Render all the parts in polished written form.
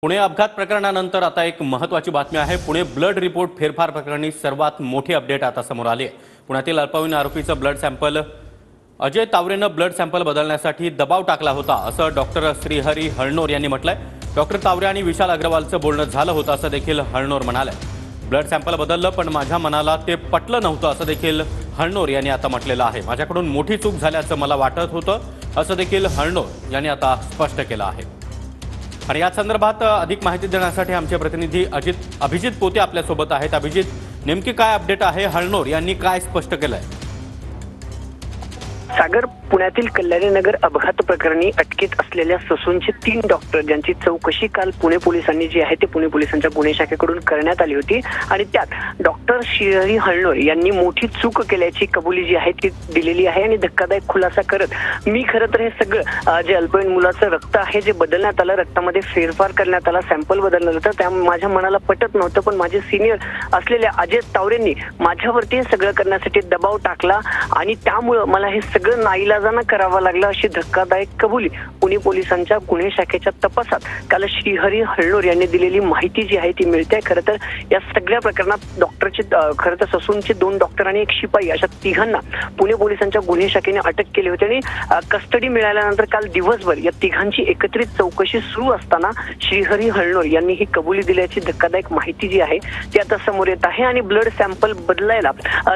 पुणे अपघात प्रकरणानंतर आता एक महत्त्वाची बातमी आहे। पुणे ब्लड रिपोर्ट फेरफार प्रकरणी सर्वात मोठी अपडेट आता समोर आली आहे। पुण्यातील अल्पवयीन आरोपीचं ब्लड सॅम्पल अजय तावरेनं ब्लड सॅम्पल बदलण्यासाठी दबाव टाकला होता असं डॉक्टर श्रीहरी हळनोर यांनी म्हटलंय। डॉक्टर तावरे आणि विशाल अग्रवालचं बोलणं झालं होतं असं देखील हळनोर म्हणाले। ब्लड सॅम्पल बदललं पण माझ्या मनाला ते पटलं नव्हतं असं देखील हळनोर यांनी आता म्हटलेलं आहे। माझ्याकडून मोठी चूक झाल्याचं मला वाटत होतं असं देखील हळनोर यांनी आता स्पष्ट केलं आहे। आणि या संदर्भात अधिक माहिती देण्यासाठी आमचे प्रतिनिधी अभिजित पोते आपल्या सोबत आहेत। अभिजित, नेमकी काय अपडेट आहे? हळनोर यांनी काय स्पष्ट केलंय? सागर, पुण्यातील कल्याणीनगर अपघात प्रकरणी अटकेत असलेल्या ससूनचे 3 डॉक्टर ज्यांची चौकशी काल पुणे पोलिसांनी जी आहे ते पुणे पोलिसांच्या गुन्हे शाखेकडून करण्यात आली होती आणि त्यात डॉक्टर श्रीहरी हळनोर यांनी मोठी चूक केल्याची कबुली जी आहे ती दिलेली आहे आणि धक्कादायक खुलासा करत मी खरं तर हे सगळं जे अल्पवयीन मुलाचं रक्त आहे जे बदलण्यात आलं, रक्तामध्ये फेरफार करण्यात आला, सॅम्पल बदलण्यात आलं, त्या माझ्या मनाला पटत नव्हतं, पण माझे सिनियर असलेल्या अजय तावरेंनी माझ्यावरती हे सगळं करण्यासाठी दबाव टाकला आणि त्यामुळे मला हे सगळं नाईलाजानं करावं लागलं अशी धक्कादायक कबुली पुणे पोलिसांच्या गुन्हे शाखेच्या तपासात काल श्रीहरी हळनोर यांनी दिलेली माहिती जी आहे ती मिळते। खरं तर या सगळ्या प्रकरणात डॉक्टरचे खरं तर ससूनचे 2 डॉक्टर आणि एक शिपाई अशा तिघांना पुणे पोलिसांच्या गुन्हे शाखेने अटक केली होती आणि कस्टडी मिळाल्यानंतर काल दिवसभर या तिघांची एकत्रित चौकशी सुरू असताना श्रीहरी हळनोर यांनी ही कबुली दिल्याची धक्कादायक माहिती जी आहे ती आता समोर येत आहे। आणि ब्लड सॅम्पल बदलायला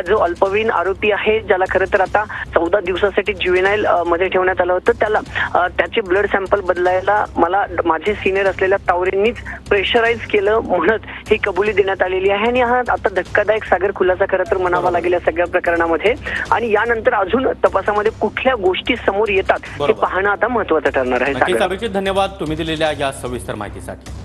जो अल्पवयीन आरोपी आहे ज्याला खरं तर आता 14 दिवसासाठी ज्युवेनाइल मध्ये ठेवण्यात आलं होतं, त्याला त्याचे ब्लड सॅम्पल बदलायला मला माझे सिनियर असलेल्या तावरेंनीच प्रेशराईज केलं म्हणत ही कबुली देण्यात आलेली आहे। आणि हा आता धक्कादायक सागर खुलासा खरं तर म्हणावा लागेल या सगळ्या प्रकरणामध्ये आणि यानंतर अजून तपासामध्ये कुठल्या गोष्टी समोर येतात हे पाहणं आता महत्त्वाचं ठरणार आहे। अभिजित, धन्यवाद तुम्ही दिलेल्या या सविस्तर माहितीसाठी।